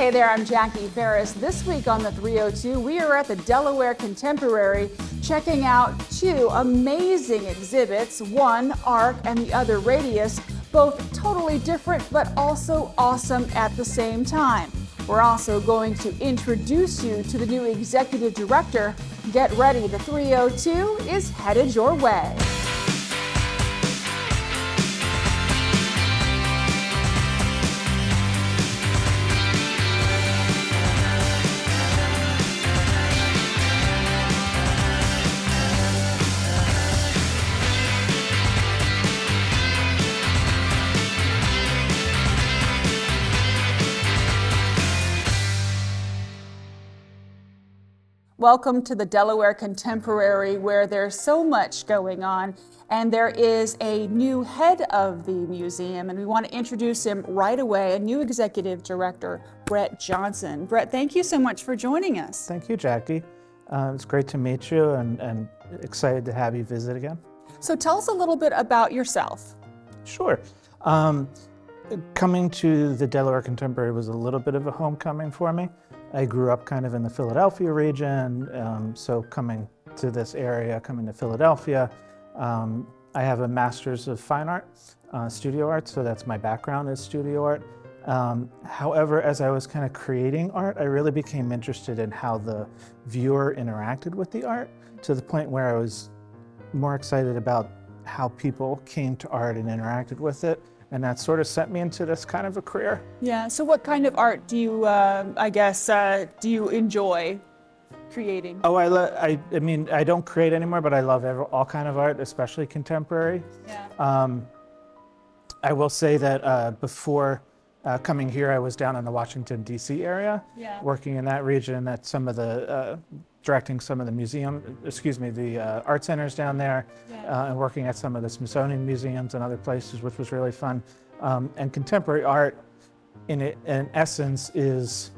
Hey there, I'm Jackie Ferris. This week on the 302, we are at the Delaware Contemporary checking out two amazing exhibits, one Arc and the other Radius, both totally different but also awesome at the same time. We're also going to introduce you to the new executive director. Get ready, the 302 is headed your way. Welcome to the Delaware Contemporary, where there's so much going on, and there is a new head of the museum, and we want to introduce him right away, a new executive director, Brett Johnson. Brett, thank you so much for joining us. Thank you, Jackie. It's great to meet you and excited to have you visit again. So tell us a little bit about yourself. Sure. Coming to the Delaware Contemporary was a little bit of a homecoming for me. I grew up kind of in the Philadelphia region, so coming to this area, coming to Philadelphia, I have a Master's of Fine Art, Studio Art, so that's my background is studio art. However, as I was kind of creating art, I really became interested in how the viewer interacted with the art, to the point where I was more excited about how people came to art and interacted with it. And that sort of sent me into this kind of a career. Yeah, so what kind of art do you, do you enjoy creating? Oh, I mean, I don't create anymore, but I love all kind of art, especially contemporary. Yeah. I will say that before coming here, I was down in the Washington, D.C. area, working in that region at some of the, directing some of the the art centers down there, and working at some of the Smithsonian museums and other places, which was really fun. And contemporary art, in essence, is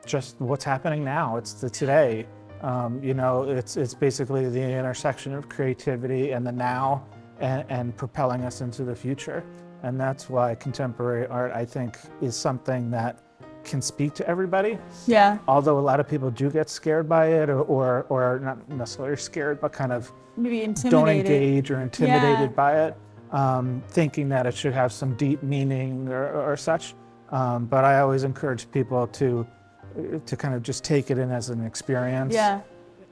just what's happening now. It's the today. You know, it's basically the intersection of creativity and the now, and propelling us into the future. And that's why contemporary art, I think, is something that can speak to everybody. Yeah. Although a lot of people do get scared by it, or not necessarily scared, but kind of maybe intimidated. Don't engage or intimidated by it, thinking that it should have some deep meaning or such. But I always encourage people to kind of just take it in as an experience, and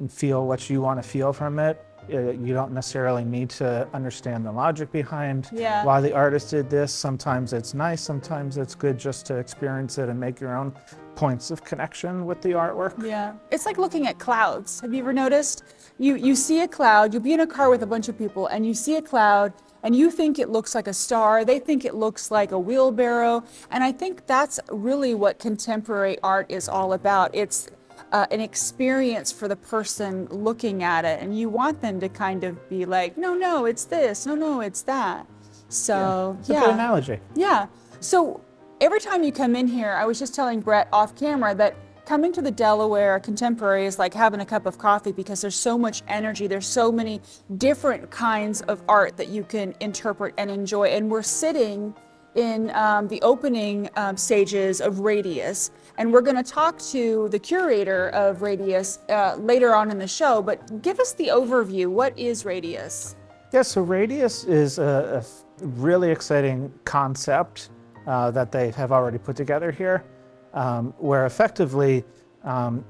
feel what you want to feel from it. You don't necessarily need to understand the logic behind why the artist did this. Sometimes it's nice, sometimes it's good just to experience it and make your own points of connection with the artwork. Yeah, it's like looking at clouds. Have you ever noticed? You see a cloud, you'll be in a car with a bunch of people and you see a cloud and you think it looks like a star, they think it looks like a wheelbarrow. And I think that's really what contemporary art is all about. It's an experience for the person looking at it, and you want them to kind of be like, no, it's this, no, it's that. So it's a good analogy. Yeah. So every time you come in here, I was just telling Brett off camera that coming to the Delaware Contemporary is like having a cup of coffee, because there's so much energy, there's so many different kinds of art that you can interpret and enjoy. And we're sitting in the opening stages of Radius. And we're going to talk to the curator of Radius later on in the show, but give us the overview. What is Radius? Yeah, so Radius is a really exciting concept that they have already put together here, where effectively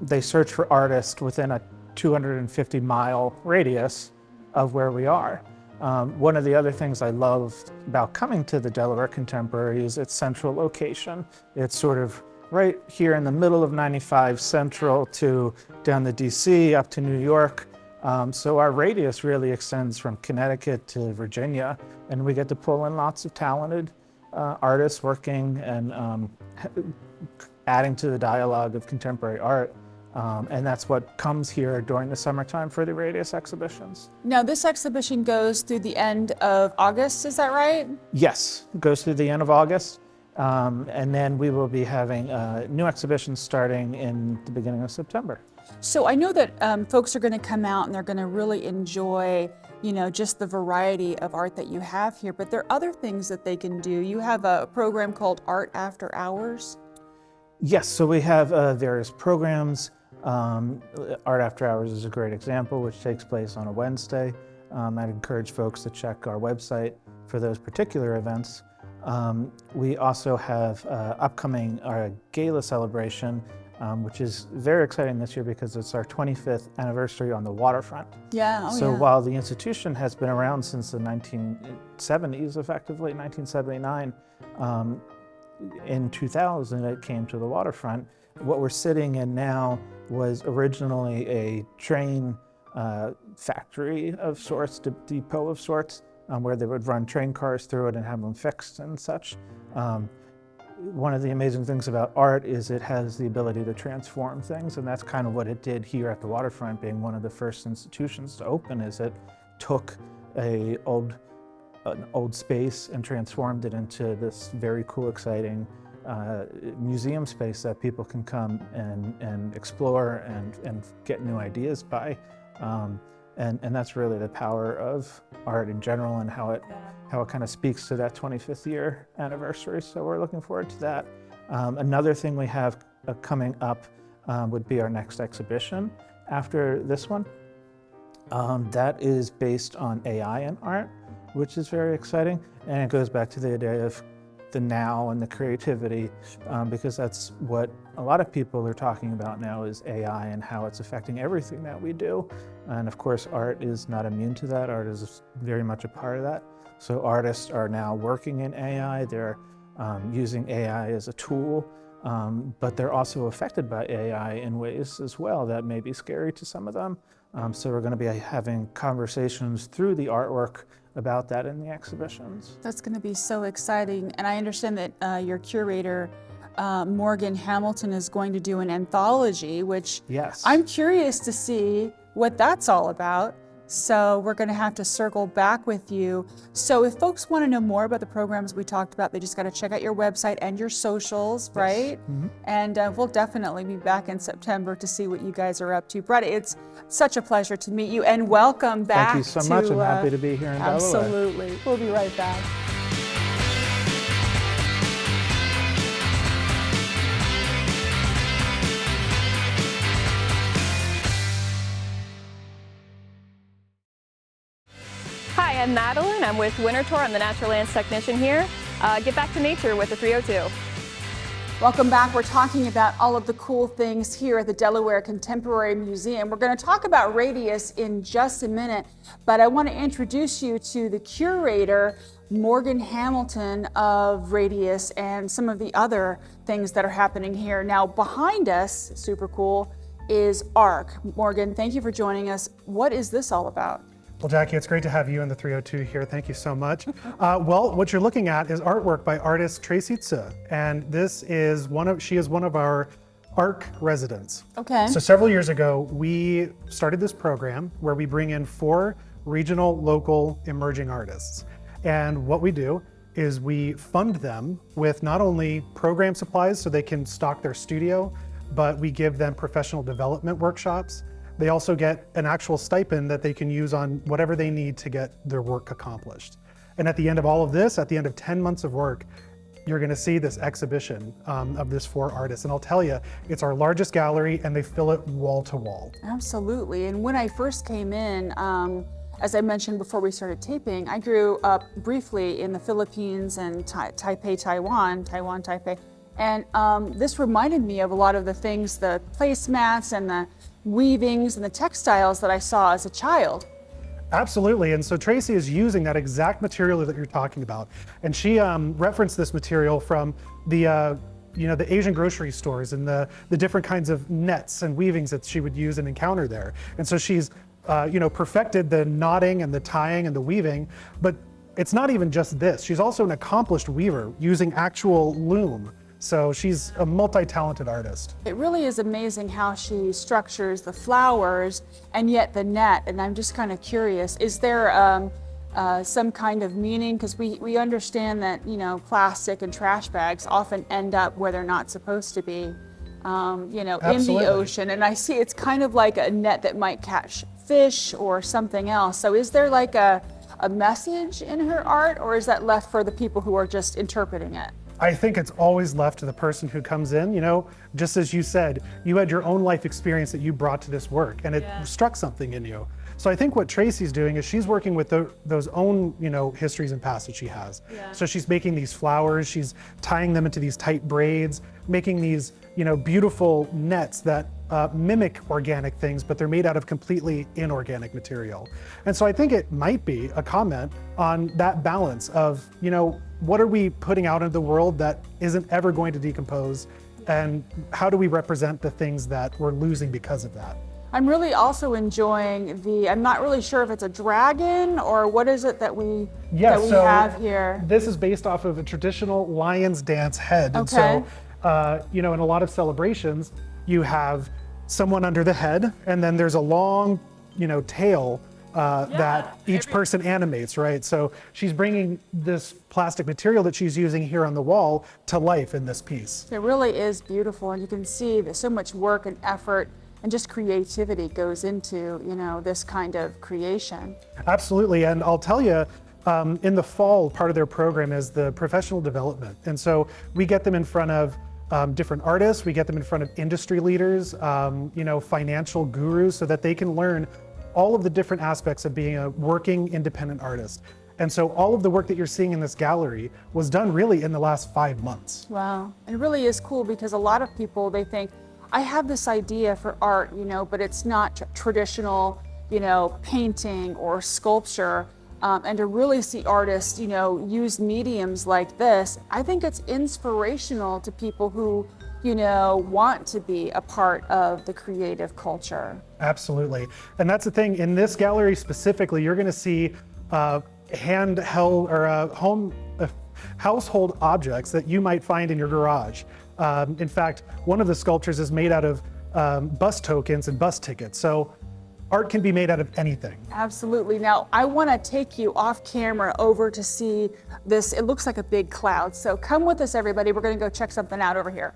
they search for artists within a 250-mile radius of where we are. One of the other things I love about coming to the Delaware Contemporary is its central location. It's sort of right here in the middle of 95 Central to down to DC, up to New York. So our radius really extends from Connecticut to Virginia, and we get to pull in lots of talented artists working and adding to the dialogue of contemporary art. And that's what comes here during the summertime for the Radius exhibitions. Now, this exhibition goes through the end of August, is that right? Yes, it goes through the end of August. And then we will be having new exhibitions starting in the beginning of September. So I know that folks are going to come out and they're going to really enjoy, just the variety of art that you have here, but there are other things that they can do. You have a program called Art After Hours. Yes, so we have various programs. Art After Hours is a great example, which takes place on a Wednesday. I'd encourage folks to check our website for those particular events. We also have upcoming our gala celebration, which is very exciting this year because it's our 25th anniversary on the waterfront. Yeah, So while the institution has been around since the 1970s, effectively 1979, in 2000 it came to the waterfront. What we're sitting in now was originally a train factory of sorts, depot of sorts, where they would run train cars through it and have them fixed and such. One of the amazing things about art is it has the ability to transform things, and that's kind of what it did here at the waterfront, being one of the first institutions to open. Is it took an old space and transformed it into this very cool, exciting museum space that people can come and explore and get new ideas by. And that's really the power of art in general and how it kind of speaks to that 25th year anniversary. So we're looking forward to that. Another thing we have coming up would be our next exhibition after this one. That is based on AI and art, which is very exciting. And it goes back to the idea of the now and the creativity, because that's what a lot of people are talking about now is AI and how it's affecting everything that we do. And of course, art is not immune to that. Art is very much a part of that. So artists are now working in AI. They're using AI as a tool, but they're also affected by AI in ways as well that may be scary to some of them. So we're going to be having conversations through the artwork about that in the exhibitions. That's going to be so exciting. And I understand that your curator, Morgan Hamilton, is going to do an anthology, which yes, I'm curious to see what that's all about. So we're going to have to circle back with you. So if folks want to know more about the programs we talked about, they just got to check out your website and your socials, yes, right? Mm-hmm. And we'll definitely be back in September to see what you guys are up to. Brett, it's such a pleasure to meet you, and welcome back. Thank you so much. I'm happy to be here in Delaware. Absolutely. We'll be right back. Hi, I'm Madeline. I'm with Winter Tour. I'm the natural lands technician here. Get back to nature with the 302. Welcome back. We're talking about all of the cool things here at the Delaware Contemporary Museum. We're going to talk about Radius in just a minute, but I want to introduce you to the curator, Morgan Hamilton of Radius, and some of the other things that are happening here. Now, behind us, super cool, is ARC. Morgan, thank you for joining us. What is this all about? Well, Jackie, it's great to have you in the 302 here. Thank you so much. Well, what you're looking at is artwork by artist Tracy Tse, and she is one of our ARC residents. Okay. So several years ago, we started this program where we bring in 4 regional, local, emerging artists. And what we do is we fund them with not only program supplies so they can stock their studio, but we give them professional development workshops. They also get an actual stipend that they can use on whatever they need to get their work accomplished. And at the end of all of this, at the end of 10 months of work, you're going to see this exhibition of this 4 artists. And I'll tell you, it's our largest gallery and they fill it wall to wall. Absolutely. And when I first came in, as I mentioned before we started taping, I grew up briefly in the Philippines and Taiwan, Taipei. And this reminded me of a lot of the things, the placemats and the weavings and the textiles that I saw as a child. Absolutely, and so Tracy is using that exact material that you're talking about. And she referenced this material from the Asian grocery stores and the different kinds of nets and weavings that she would use and encounter there. And so she's perfected the knotting and the tying and the weaving, but it's not even just this. She's also an accomplished weaver using actual loom. So she's a multi-talented artist. It really is amazing how she structures the flowers and yet the net. And I'm just kind of curious, is there some kind of meaning? Because we understand that, plastic and trash bags often end up where they're not supposed to be. you know, Absolutely. in the ocean. And I see it's kind of like a net that might catch fish or something else. So is there like a message in her art, or is that left for the people who are just interpreting it? I think it's always left to the person who comes in, you know, just as you said, you had your own life experience that you brought to this work and it struck something in you. So I think what Tracy's doing is she's working with those own, you know, histories and past that she has. Yeah. So she's making these flowers, she's tying them into these tight braids, making these, you know, beautiful nets that mimic organic things, but they're made out of completely inorganic material. And so I think it might be a comment on that balance of, you know, what are we putting out into the world that isn't ever going to decompose, and how do we represent the things that we're losing because of that? I'm really also enjoying I'm not really sure if it's a dragon or what is it that we have here. This is based off of a traditional lion's dance head. And Okay. so, you know, in a lot of celebrations, you have someone under the head, and then there's a long, you know, tail that each person animates, right? So she's bringing this plastic material that she's using here on the wall to life in this piece. It really is beautiful, and you can see that so much work and effort and just creativity goes into, you know, this kind of creation. Absolutely, and I'll tell you, in the fall, part of their program is the professional development. And so we get them in front of different artists, we get them in front of industry leaders, you know, financial gurus, so that they can learn all of the different aspects of being a working independent artist. And so all of the work that you're seeing in this gallery was done really in the last 5 months. Wow, it really is cool because a lot of people, they think, I have this idea for art, you know, but it's not traditional, you know, painting or sculpture. And to really see artists, you know, use mediums like this, I think it's inspirational to people who, you know, want to be a part of the creative culture. Absolutely. And that's the thing, in this gallery specifically, you're gonna see handheld or household objects that you might find in your garage. In fact, one of the sculptures is made out of bus tokens and bus tickets. So art can be made out of anything. Absolutely. Now, I want to take you off camera over to see this. It looks like a big cloud. So come with us, everybody. We're going to go check something out over here.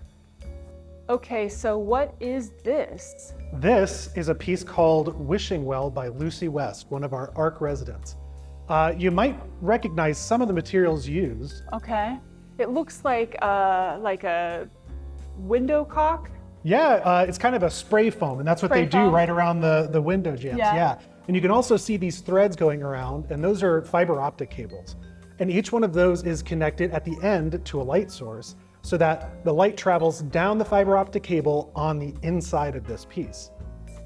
Okay, so what is this? This is a piece called Wishing Well by Lucy West, one of our ARC residents. You might recognize some of the materials used. Okay. It looks like a window caulk. Yeah, it's kind of a spray foam, and that's what they do right around the window jambs. Yeah. And you can also see these threads going around, and those are fiber optic cables. And each one of those is connected at the end to a light source, so that the light travels down the fiber optic cable on the inside of this piece.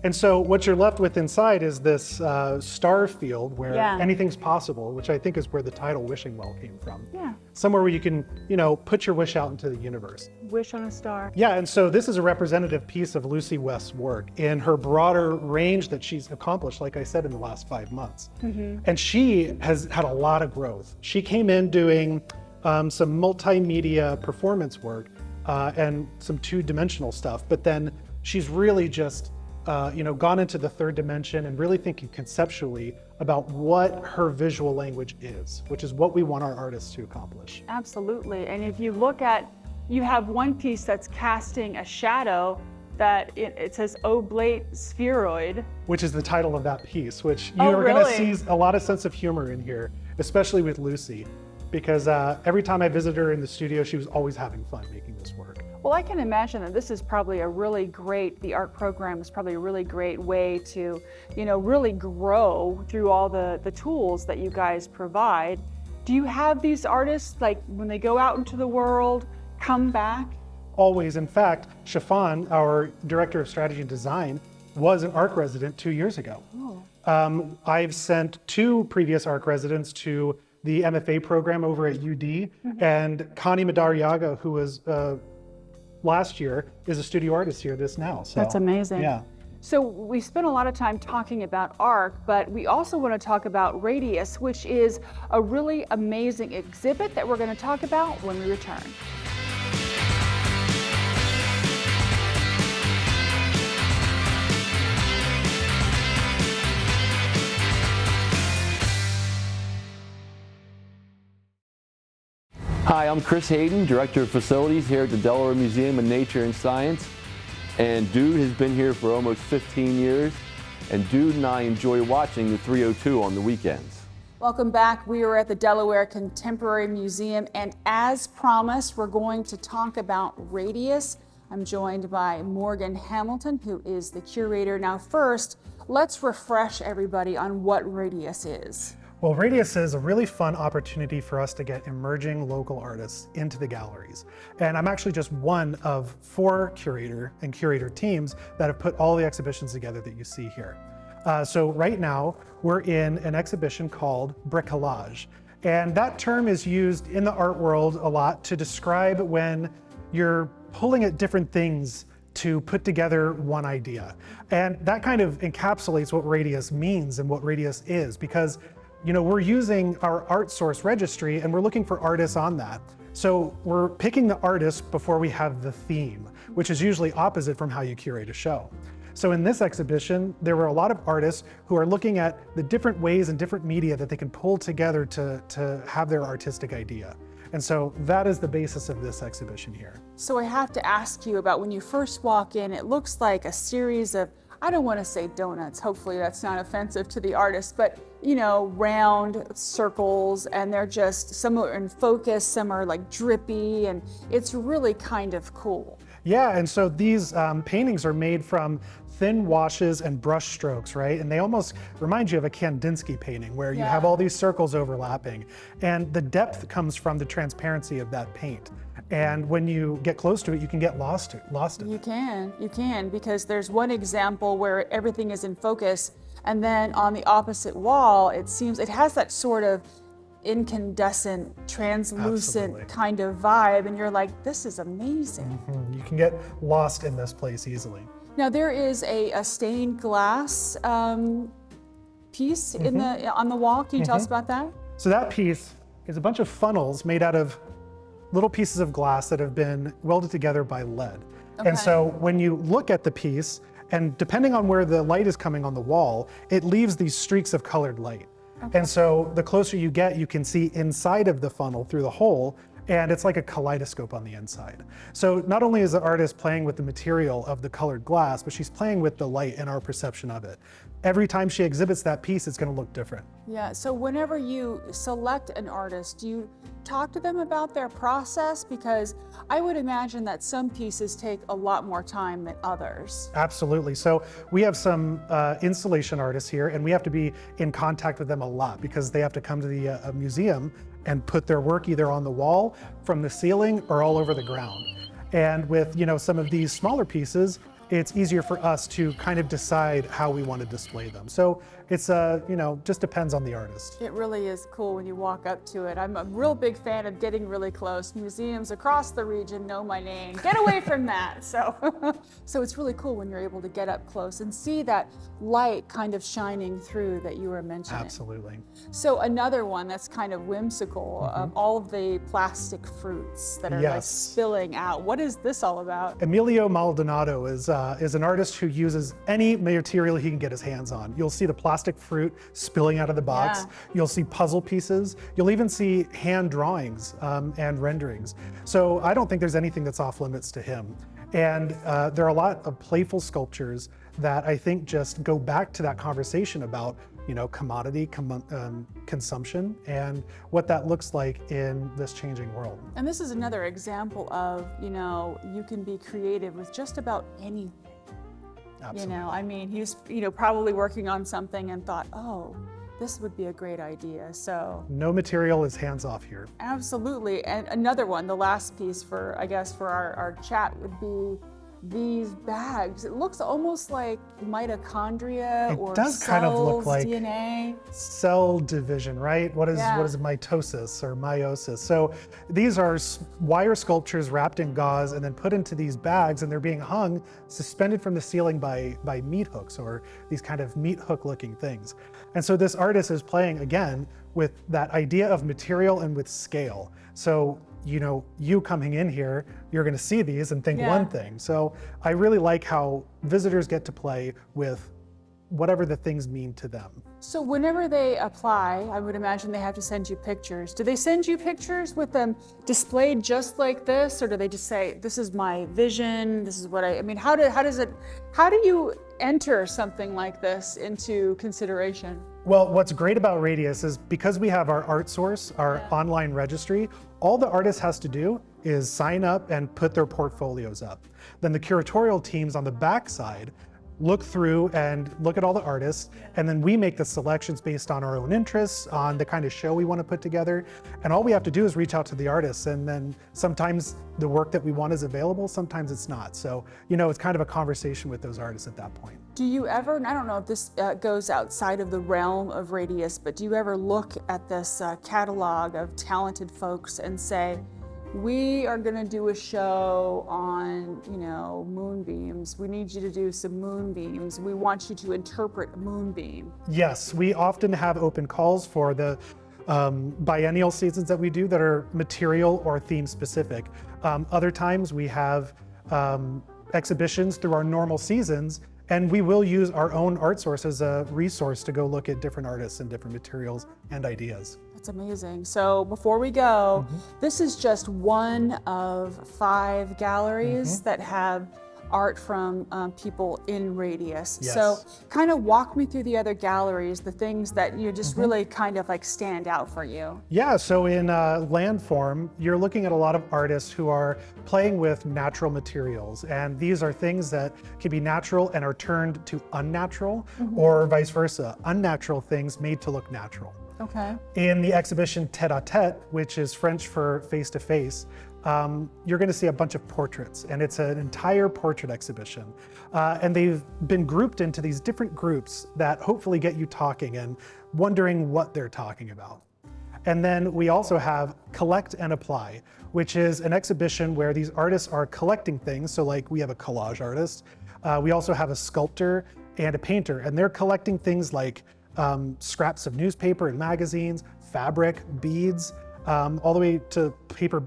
And so what you're left with inside is this star field where anything's possible, which I think is where the title Wishing Well came from. Yeah. Somewhere where you can, you know, put your wish out into the universe. Wish on a star. Yeah, and so this is a representative piece of Lucy West's work in her broader range that she's accomplished, like I said, in the last 5 months. And she has had a lot of growth. She came in doing some multimedia performance work and some two-dimensional stuff, but then she's really just you know, gone into the third dimension and really thinking conceptually about what her visual language is, which is what we want our artists to accomplish. Absolutely. And if you look at, you have one piece that's casting a shadow that it says oblate spheroid. Which is the title of that piece, which you are going to see a lot of sense of humor in here, especially with Lucy, because every time I visited her in the studio, she was always having fun making this work. Well, I can imagine that this is probably a really great, the art program is probably a really great way to, you know, really grow through all the tools that you guys provide. Do you have these artists, like when they go out into the world, come back? Always. In fact, Chiffon, our director of strategy and design, was an ARC resident 2 years ago. I've sent 2 previous ARC residents to the MFA program over at UD, and Connie Madariaga, who was last year, is a studio artist here now. So that's amazing. Yeah. So we spent a lot of time talking about ARC, but we also want to talk about Radius, which is a really amazing exhibit that we're going to talk about when we return. Hi, I'm Chris Hayden, Director of Facilities here at the Delaware Museum of Nature and Science. And Dude has been here for almost 15 years, and Dude and I enjoy watching the 302 on the weekends. Welcome back. We are at the Delaware Contemporary Museum, and as promised, we're going to talk about radius. I'm joined by Morgan Hamilton, who is the curator. Now first, let's refresh everybody on what radius is. Well, Radius is a really fun opportunity for us to get emerging local artists into the galleries. And I'm actually just one of 4 curator and curator teams that have put all the exhibitions together that you see here. So right now, we're in an exhibition called bricolage. And that term is used in the art world a lot to describe when you're pulling at different things to put together one idea. And that kind of encapsulates what Radius means and what Radius is, because we're using our art source registry and we're looking for artists on that. So we're picking the artist before we have the theme, which is usually opposite from how you curate a show. So in this exhibition, there were a lot of artists who are looking at the different ways and different media that they can pull together to have their artistic idea. And so that is the basis of this exhibition here. So I have to ask you about when you first walk in, it looks like a series of, I don't want to say donuts, hopefully that's not offensive to the artist, but round circles, and they're just, some are in focus, some are like drippy, and it's really kind of cool. Yeah, and so these paintings are made from thin washes and brush strokes, right? And they almost remind you of a Kandinsky painting where you have all these circles overlapping. And the depth comes from the transparency of that paint. And when you get close to it, you can get lost in it. You can, because there's one example where everything is in focus, and then on the opposite wall, it has that sort of incandescent, translucent kind of vibe, and you're like, this is amazing. You can get lost in this place easily. Now there is a stained glass piece on the wall. Can you tell us about that? So that piece is a bunch of funnels made out of little pieces of glass that have been welded together by lead. And so when you look at the piece, and depending on where the light is coming on the wall, it leaves these streaks of colored light. And so the closer you get, you can see inside of the funnel through the hole, and it's like a kaleidoscope on the inside. So not only is the artist playing with the material of the colored glass, but she's playing with the light and our perception of it. Every time she exhibits that piece, it's going to look different. Yeah, so whenever you select an artist, do you talk to them about their process? Because I would imagine that some pieces take a lot more time than others. Absolutely. So we have some installation artists here, and we have to be in contact with them a lot because they have to come to the museum and put their work either on the wall, from the ceiling, or all over the ground. And with some of these smaller pieces, it's easier for us to kind of decide how we want to display them. So it's just depends on the artist. It really is cool when you walk up to it. I'm a real big fan of getting really close. Museums across the region know my name. Get away from that. So it's really cool when you're able to get up close and see that light kind of shining through that you were mentioning. Absolutely. So another one that's kind of whimsical, all of the plastic fruits that are like spilling out. What is this all about? Emilio Maldonado is an artist who uses any material he can get his hands on. You'll see the plastic fruit spilling out of the box. You'll see puzzle pieces. You'll even see hand drawings and renderings. So I don't think there's anything that's off limits to him. And there are a lot of playful sculptures that I think just go back to that conversation about commodity consumption and what that looks like in this changing world. And this is another example of, you can be creative with just about anything. Absolutely. I mean, he's, probably working on something and thought, oh, this would be a great idea. So no material is hands off here. Absolutely. And another one, the last piece for our chat would be these bags. It looks almost like mitochondria or does kind of look like DNA. Cell division, right? What is mitosis or meiosis? So these are wire sculptures wrapped in gauze and then put into these bags, and they're being hung, suspended from the ceiling by meat hooks or these kind of meat hook looking things. And so this artist is playing again with that idea of material and with scale. So you coming in here, you're going to see these and think one thing. So I really like how visitors get to play with whatever the things mean to them. So whenever they apply, I would imagine they have to send you pictures. Do they send you pictures with them displayed just like this, or do they just say, this is my vision, this is what I mean, how do you enter something like this into consideration? Well, what's great about Radius is because we have our art source, our online registry, all the artist has to do is sign up and put their portfolios up. Then the curatorial teams on the backside look through and look at all the artists, and then we make the selections based on our own interests, on the kind of show we want to put together. And all we have to do is reach out to the artists, and then sometimes the work that we want is available, sometimes it's not. So, it's kind of a conversation with those artists at that point. Do you ever, and I don't know if this goes outside of the realm of Radius, but do you ever look at this catalog of talented folks and say, we are going to do a show on, moonbeams. We need you to do some moonbeams. We want you to interpret a moonbeam. Yes, we often have open calls for the biennial seasons that we do that are material or theme specific. Other times we have exhibitions through our normal seasons, and we will use our own art source as a resource to go look at different artists and different materials and ideas. That's amazing. So before we go, this is just one of 5 galleries that have art from people in Radius. Yes. So kind of walk me through the other galleries, the things that you just really kind of like stand out for you. Yeah, so in landform, you're looking at a lot of artists who are playing with natural materials. And these are things that can be natural and are turned to unnatural, or vice versa, unnatural things made to look natural. Okay. In the exhibition Tête-à-Tête, which is French for face-to-face, you're going to see a bunch of portraits, and it's an entire portrait exhibition. And they've been grouped into these different groups that hopefully get you talking and wondering what they're talking about. And then we also have Collect and Apply, which is an exhibition where these artists are collecting things. So like we have a collage artist, we also have a sculptor and a painter, and they're collecting things like scraps of newspaper and magazines, fabric, beads, all the way to paper,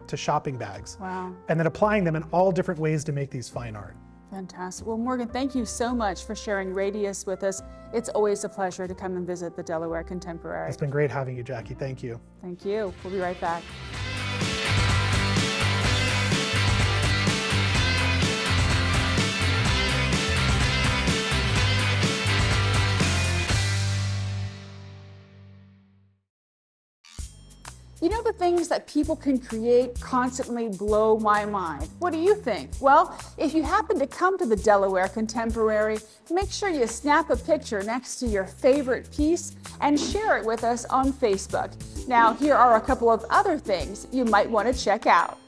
to shopping bags. Wow. And then applying them in all different ways to make these fine art. Fantastic. Well, Morgan, thank you so much for sharing Radius with us. It's always a pleasure to come and visit the Delaware Contemporary. It's been great having you, Jackie. Thank you. Thank you. We'll be right back. You know, the things that people can create constantly blow my mind. What do you think? Well, if you happen to come to the Delaware Contemporary, make sure you snap a picture next to your favorite piece and share it with us on Facebook. Now, here are a couple of other things you might want to check out.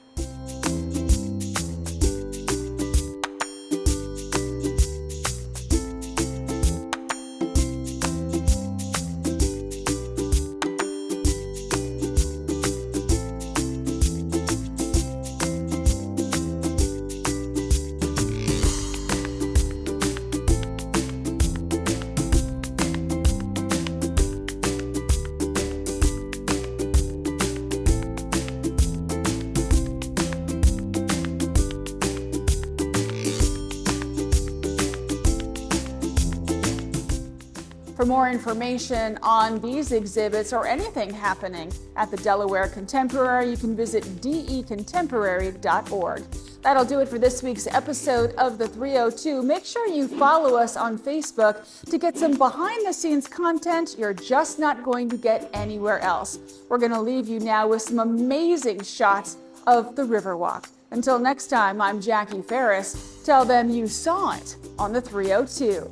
For more information on these exhibits or anything happening at the Delaware Contemporary, you can visit decontemporary.org. That'll do it for this week's episode of the 302. Make sure you follow us on Facebook to get some behind-the-scenes content you're just not going to get anywhere else. We're going to leave you now with some amazing shots of the Riverwalk. Until next time, I'm Jackie Ferris. Tell them you saw it on the 302.